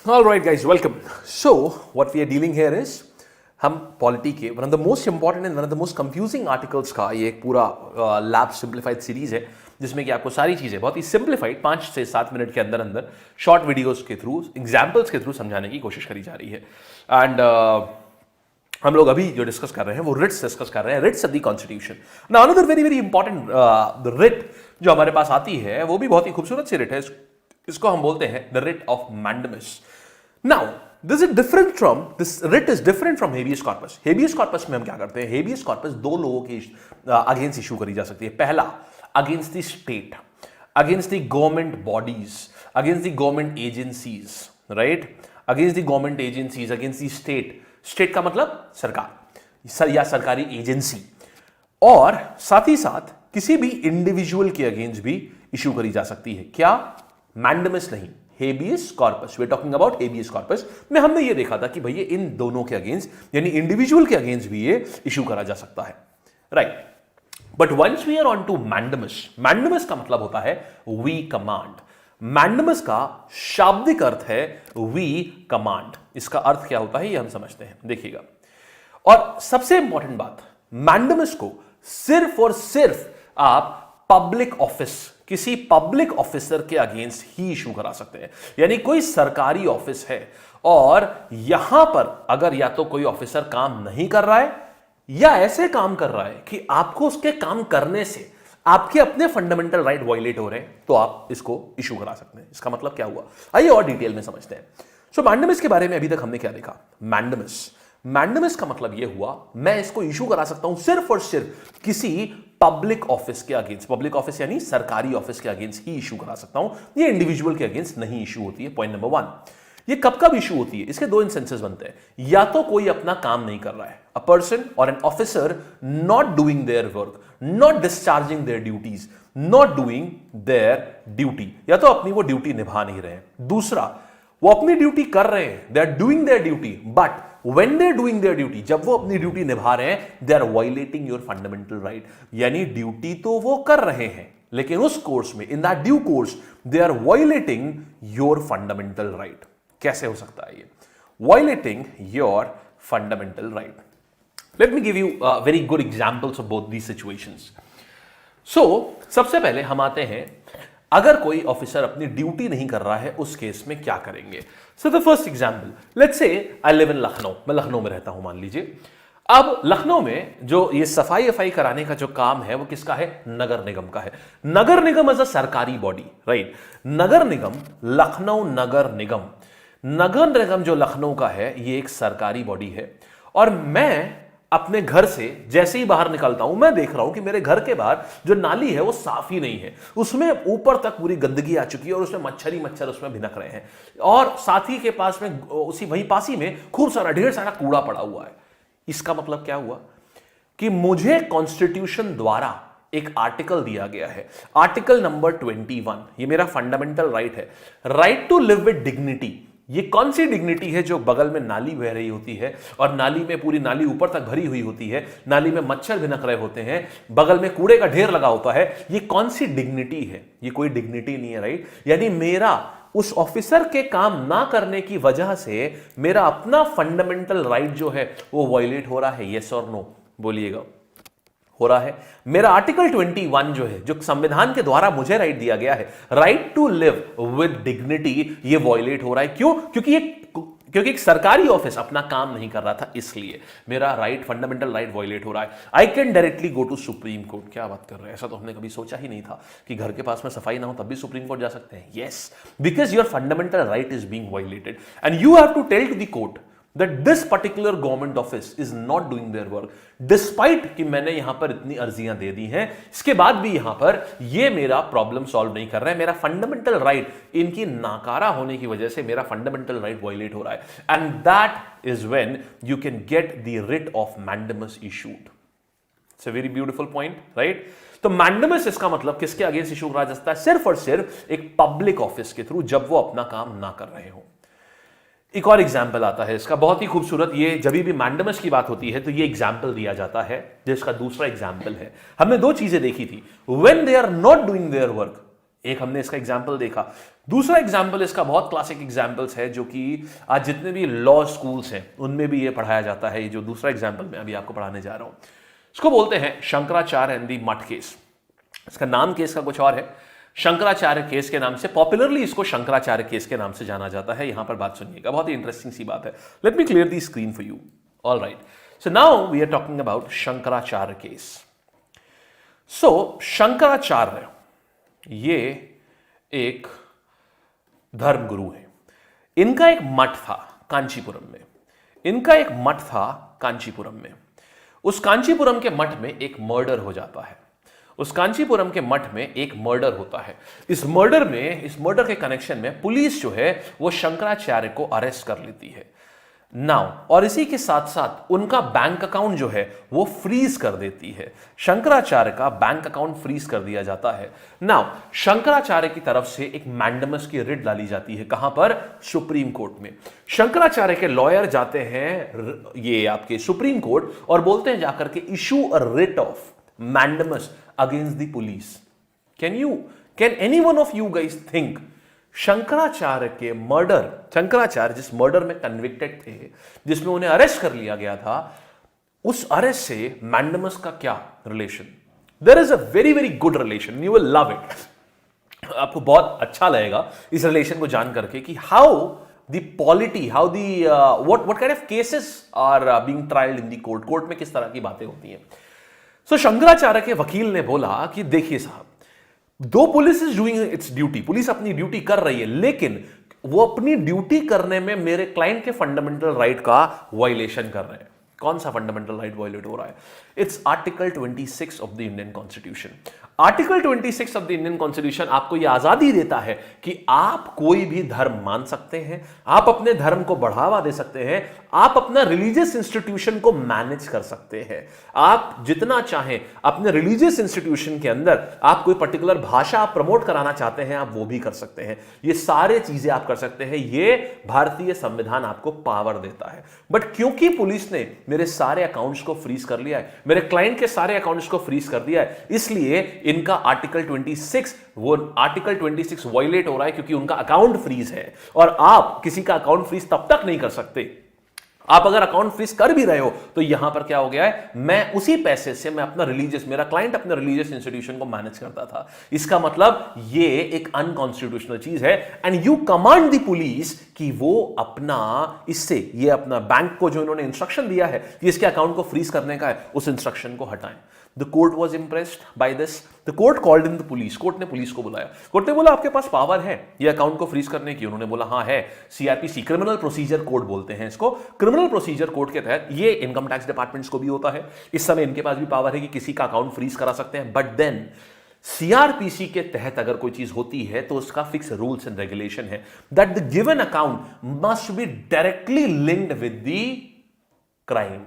All right, guys, welcome. So, what we are dealing here is हम polity के one of the most important and one of the most confusing articles का ये एक पूरा lab simplified series है जिसमें कि आपको सारी चीजें बहुत ही सिंप्लीफाइड 5 से 7 मिनट के अंदर अंदर शॉर्ट वीडियोस के थ्रू एग्जाम्पल्स के थ्रू समझाने की कोशिश करी जा रही है। एंड हम लोग अभी जो डिस्कस कर रहे हैं वो रिट्स डिस्कस कर रहे हैं, writs of the constitution. Now another very very important writ जो हमारे पास आती है वो भी बहुत ही खूबसूरत सी रिट है। इसको हम बोलते हैं the writ of mandamus. Now, this is different from this writ is different from habeas corpus. Habeas corpus में हम क्या करते हैं? Habeas corpus दो लोगों के अगेंस्ट इशू करी जा सकती है। पहला, against the state, against the government bodies, against the government agencies, right? Against the government agencies, against the state. State का मतलब सरकार या सरकारी एजेंसी, और साथ ही साथ किसी भी इंडिविजुअल के अगेंस्ट भी इशू करी जा सकती है। क्या? मैंडमस नहीं, habeas corpus. We are talking about habeas corpus में हमने ये देखा था कि भैया इन दोनों के अगेंस्ट यानी इंडिविजुअल के अगेंस्ट भी ये इशू करा जा सकता है, right? But once we are on to mandamus, mandamus का मतलब होता है वी कमांड। मैंडमस का शाब्दिक अर्थ है वी कमांड। इसका अर्थ क्या होता है ये हम समझते हैं, देखिएगा। और सबसे इंपॉर्टेंट बात, मैंडमस को सिर्फ और सिर्फ आप पब्लिक ऑफिस, किसी पब्लिक ऑफिसर के अगेंस्ट ही इशू करा सकते हैं। यानी कोई सरकारी ऑफिस है और यहां पर अगर या तो कोई ऑफिसर काम नहीं कर रहा है या ऐसे काम कर रहा है कि आपको उसके काम करने से आपके अपने फंडामेंटल राइट वायलेट हो रहे हैं, तो आप इसको इशू करा सकते हैं। इसका मतलब क्या हुआ, आइए और डिटेल में समझते हैं। सो मैंडमस के बारे में अभी तक हमने क्या देखा? मैंडमस का मतलब यह हुआ मैं इसको इशू करा सकता हूं सिर्फ और सिर्फ किसी पब्लिक ऑफिस के अगेंस्ट। पब्लिक ऑफिस यानी सरकारी ऑफिस के अगेंस्ट ही इशू करा सकता हूं, ये इंडिविजुअल के अगेंस्ट नहीं इशू होती है। Point number 1। ये कब कब इशू होती है? इसके दो इंस्टेंसेस बनते हैं। या तो कोई अपना काम नहीं कर रहा है, अ पर्सन और an officer not doing their work, not discharging their duties, not doing their duty, या तो अपनी वो ड्यूटी निभा नहीं रहे हैं। दूसरा, वो अपनी ड्यूटी कर रहे हैं, they are doing their duty, but when they are doing their duty, जब वो अपनी ड्यूटी निभा रहे हैं, they are violating your fundamental right। यानी ड्यूटी तो वो कर रहे हैं लेकिन उस कोर्स में, in that due course, they are violating your fundamental right। कैसे हो सकता है ये? Violating your fundamental right। Let me give you very good examples of both these situations। So, सबसे पहले हम आते हैं, अगर कोई ऑफिसर अपनी ड्यूटी नहीं कर रहा है उस केस में क्या करेंगे? So the first example, let's say I live in Lucknow, मैं लखनऊ में रहता हूं मान लीजिए। अब लखनऊ में जो ये सफाई कराने का जो काम है वो किसका है? नगर निगम का है। नगर निगम एज अ सरकारी बॉडी, राइट? नगर निगम, लखनऊ नगर निगम, नगर निगम जो लखनऊ का है ये एक सरकारी बॉडी है। और मैं अपने घर से जैसे ही बाहर निकलता हूं, मैं देख रहा हूं कि मेरे घर के बाहर जो नाली है वो साफ ही नहीं है, उसमें ऊपर तक पूरी गंदगी आ चुकी है और उसमें मच्छर ही मच्छर उसमें भिनक रहे हैं, और साथ ही के पास में उसी वहीं पास ही में खूब सारा ढेर सारा कूड़ा पड़ा हुआ है। इसका मतलब क्या हुआ कि मुझे कॉन्स्टिट्यूशन द्वारा एक आर्टिकल दिया गया है, आर्टिकल नंबर 21, ये मेरा फंडामेंटल राइट है, right to live with dignity. ये कौन सी डिग्निटी है? जो बगल में नाली बह रही होती है और नाली में पूरी नाली ऊपर तक भरी हुई होती है, नाली में मच्छर भिनक रहे होते हैं, बगल में कूड़े का ढेर लगा होता है, ये कौन सी डिग्निटी है? ये कोई डिग्निटी नहीं है, राइट? यानी मेरा उस ऑफिसर के काम ना करने की वजह से मेरा अपना फंडामेंटल राइट जो है वो वायलेट हो रहा है। यस और नो बोलिएगा, हो रहा है। मेरा आर्टिकल 21 जो है, जो संविधान के द्वारा मुझे राइट दिया गया है, right to live with dignity, ये वायलेट हो रहा है। क्यों? क्योंकि एक सरकारी ऑफिस अपना काम नहीं कर रहा था, इसलिए मेरा राइट, फंडामेंटल राइट वायलेट हो रहा है। I can directly go to supreme court. क्या बात कर रहे हैं? ऐसा तो हमने कभी सोचा ही नहीं था कि घर के पास में सफाई ना हो तब भी सुप्रीम कोर्ट जा सकते हैं। Yes, because your fundamental right is being violated and you have to tell to the court that this particular government office is not doing their work, despite कि मैंने यहां पर इतनी अर्जियां दे दी हैं, इसके बाद भी यहां पर ये मेरा प्रॉब्लम सॉल्व नहीं कर रहा है। मेरा फंडामेंटल राइट इनकी नाकारा होने की वजह से मेरा फंडामेंटल राइट वायलेट हो रहा है, and that is when you can get the writ of mandamus issued. It's a very beautiful point, right? तो मैंडमस इसका मतलब किसके अगेंस्ट इशू करा जा सकता है? सिर्फ और सिर्फ एक पब्लिक ऑफिस के थ्रू, जब वो अपना काम ना कर रहे हो। एक और एग्जाम्पल आता है इसका बहुत ही खूबसूरत। ये जब भी मैंडमस की बात होती है तो ये एग्जाम्पल दिया जाता है, जिसका दूसरा एग्जाम्पल है। हमने दो चीजें देखी थी, when they are not doing their work एक हमने इसका एग्जाम्पल देखा। दूसरा एग्जाम्पल इसका बहुत क्लासिक एग्जाम्पल्स है जो कि आज जितने भी लॉ स्कूल्स हैं उनमें भी ये पढ़ाया जाता है। ये जो दूसरा एग्जाम्पल मैं अभी आपको पढ़ाने जा रहा हूं इसको बोलते हैं शंकराचार्य एंड दी मठ केस। इसका नाम केस का कुछ और है, शंकराचार्य केस के नाम से, पॉपुलरली इसको शंकराचार्य केस के नाम से जाना जाता है। यहां पर बात सुनिएगा, बहुत ही इंटरेस्टिंग सी बात है। Let me clear the screen for you. All right, so now we are talking about Shankaracharya case. So Shankaracharya ये एक धर्मगुरु है। इनका एक मठ था कांचीपुरम में। इनका एक मठ था कांचीपुरम में। उस कांचीपुरम के मठ में एक मर्डर हो जाता है। उस कांचीपुरम के मठ में एक मर्डर होता है। इस मर्डर के कनेक्शन में पुलिस जो है वो शंकराचार्य को अरेस्ट कर लेती है नाउ, और इसी के साथ साथ उनका बैंक अकाउंट जो है वो फ्रीज कर देती है। शंकराचार्य का बैंक अकाउंट फ्रीज कर दिया जाता है नाउ। शंकराचार्य की तरफ से एक मैंडमस की रिट डाली जाती है। कहां पर? सुप्रीम कोर्ट में। शंकराचार्य के लॉयर जाते हैं ये आपके सुप्रीम कोर्ट और बोलते हैं जाकर के issue a writ of mandamus against the police. Can any one of you guys think Shankaracharya के मर्डर, शंकराचार्य जिस मर्डर में कन्विक्टेड थे, जिसमें उन्हें अरेस्ट कर लिया गया था, उस अरेस्ट से मैंडमस का क्या relation? There is a very very good relation, you will love it. आपको बहुत अच्छा लगेगा इस रिलेशन को जान करके कि how the polity, how the what kind of cases are being trialled in the court में किस तरह की बातें होती हैं। सो शंकराचार्य के वकील ने बोला कि देखिए साहब, दो police is doing its duty, police अपनी ड्यूटी कर रही है, लेकिन वो अपनी ड्यूटी करने में मेरे क्लाइंट के फंडामेंटल राइट का वायलेशन कर रहे हैं। कौन सा फंडामेंटल राइट वायलेट हो रहा है? It's article 26 of the Indian constitution. Article 26 of the Indian constitution आपको यह आजादी देता है कि आप कोई भी धर्म मान सकते हैं, आप अपने धर्म को बढ़ावा दे सकते हैं, आप अपना रिलीजियस इंस्टीट्यूशन को मैनेज कर सकते हैं। आप जितना चाहें अपने रिलीजियस इंस्टीट्यूशन के अंदर आप कोई पर्टिकुलर भाषा आप प्रमोट कराना चाहते हैं, आप वो भी कर सकते हैं। ये सारे चीजें आप कर सकते हैं, ये भारतीय संविधान आपको पावर देता है। बट क्योंकि पुलिस ने मेरे सारे अकाउंट्स को फ्रीज कर लिया है, मेरे क्लाइंट के सारे अकाउंट्स को फ्रीज कर दिया है, इसलिए इनका आर्टिकल 26 वायलेट हो रहा है, क्योंकि उनका अकाउंट फ्रीज है। और आप किसी का अकाउंट फ्रीज तब तक नहीं कर सकते, आप अगर अकाउंट फ्रीज कर भी रहे हो तो यहां पर क्या हो गया है, मैं उसी पैसे से मैं अपना रिलीजियस, मेरा क्लाइंट अपने रिलीजियस इंस्टीट्यूशन को मैनेज करता था। इसका मतलब ये एक अनकॉन्स्टिट्यूशनल चीज है। And you command the police कि वो अपना इससे ये अपना बैंक को जो इन्होंने इंस्ट्रक्शन दिया है कि इसके अकाउंट को फ्रीज करने का है, उस इंस्ट्रक्शन को हटाएं। The court was impressed by this. The court called in the police. Court ने पुलिस को बुलाया। कोर्ट ने बोला आपके पास पावर है ये अकाउंट को फ्रीज करने की? उन्होंने बोला हाँ है। सीआरपीसी, क्रिमिनल प्रोसीजर कोड बोलते हैं इसको। क्रिमिनल प्रोसीजर कोड के तहत ये इनकम टैक्स डिपार्टमेंट्स को भी होता है। इस समय इनके पास भी पावर है कि किसी का अकाउंट फ्रीज करा सकते हैं। बट देन सीआरपीसी के तहत अगर कोई चीज होती है तो उसका फिक्स रूल्स एंड रेगुलेशन है that the given account must be directly linked with the crime.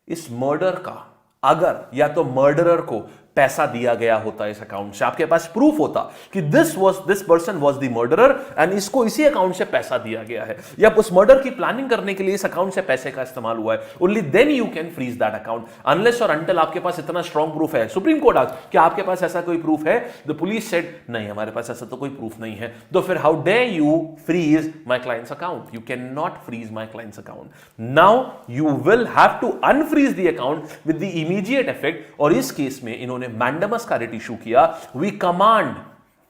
इस मर्डर का अगर या तो मर्डरर को पैसा दिया गया होता इस अकाउंट से, आपके पास प्रूफ होता कि this person was the murderer and इसको इसी अकाउंट से पैसा दिया गया है, या उस मर्डर की प्लानिंग करने के लिए इस अकाउंट से पैसे का इस्तेमाल हुआ है, only then you can freeze that account. Unless और अंटिल आपके पास इतना स्ट्रॉन्ग प्रूफ है। सुप्रीम कोर्ट आज क्या आपके पास ऐसा कोई प्रूफ है? द पुलिस सेड नहीं, हमारे पास ऐसा तो कोई प्रूफ नहीं है। तो फिर how dare you freeze my clients account? You can not freeze my clients account. Now you will have to unfreeze the account with the immediate effect. और इस केस में इन्होंने मैंडमस का रिट इशू किया। वी कमांड,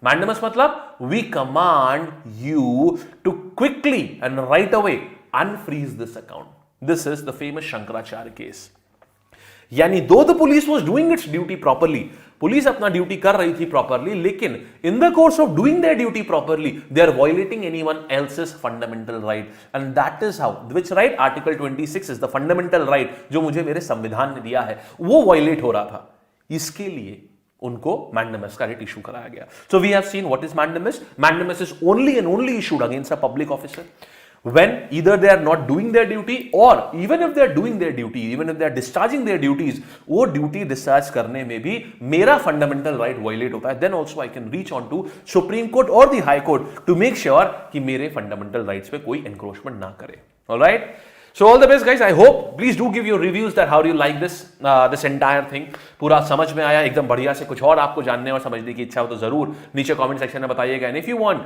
मैंडमस मतलब we command you to quickly and right away unfreeze this account. This is the famous Shankaracharya case. यानी दो the police was doing its duty properly, police अपना duty कर रही थी properly, लेकिन in the course of doing their duty properly they are violating anyone else's fundamental right. And that is how, which right? Article 26 is the fundamental right जो मुझे मेरे संविधान ने दिया है, वो वायलेट हो रहा था। इसके लिए उनको मैंडमस का रिट इशू कराया गया। So we have seen what is mandamus. Mandamus is only and only issued against a public officer when either they are not doing their duty, or even if they are doing their duty, even if they are discharging their duties, वो duty discharge करने में भी मेरा fundamental right violate होता है, then also I can reach on to supreme court और the high court to make sure कि मेरे फंडामेंटल राइट्स पे कोई एनक्रोचमेंट ना करे। Alright, So all the best guys. I hope please do give your reviews that how do you like this entire thing. पूरा समझ में आया एकदम बढ़िया से, कुछ और आपको जानने और समझने की इच्छा हो तो जरूर नीचे कमेंट सेक्शन में बताइएगा। एंड इफ यू वांट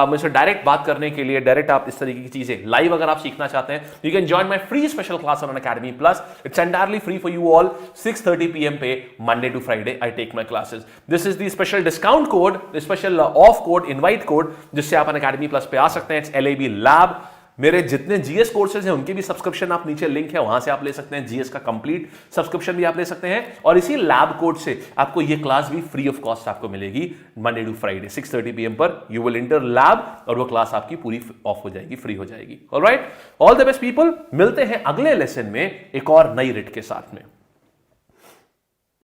मुझसे डायरेक्ट बात करने के लिए, डायरेक्ट आप इस तरीके की चीजें लाइव अगर आप सीखना चाहते हैं, you can join my free special class on academy plus. It's entirely free for you all. 6:30 PM पे Monday to Friday I take my classes. This is the special discount code, special off code, invite code, जिससे आप academy plus पे आ सकते हैं। It's LAB lab. मेरे जितने GS courses हैं उनके भी सब्सक्रिप्शन आप नीचे लिंक है वहां से आप ले सकते हैं। जीएस का कंप्लीट सब्सक्रिप्शन भी आप ले सकते हैं और इसी लैब कोड से आपको ये क्लास भी फ्री ऑफ कॉस्ट आपको मिलेगी मंडे टू फ्राइडे 6:30 PM पर। यू विल इंटर लैब और वो क्लास आपकी पूरी ऑफ हो जाएगी, फ्री हो जाएगी। Alright, all the best people. मिलते हैं अगले लेसन में एक और नई रिट के साथ में।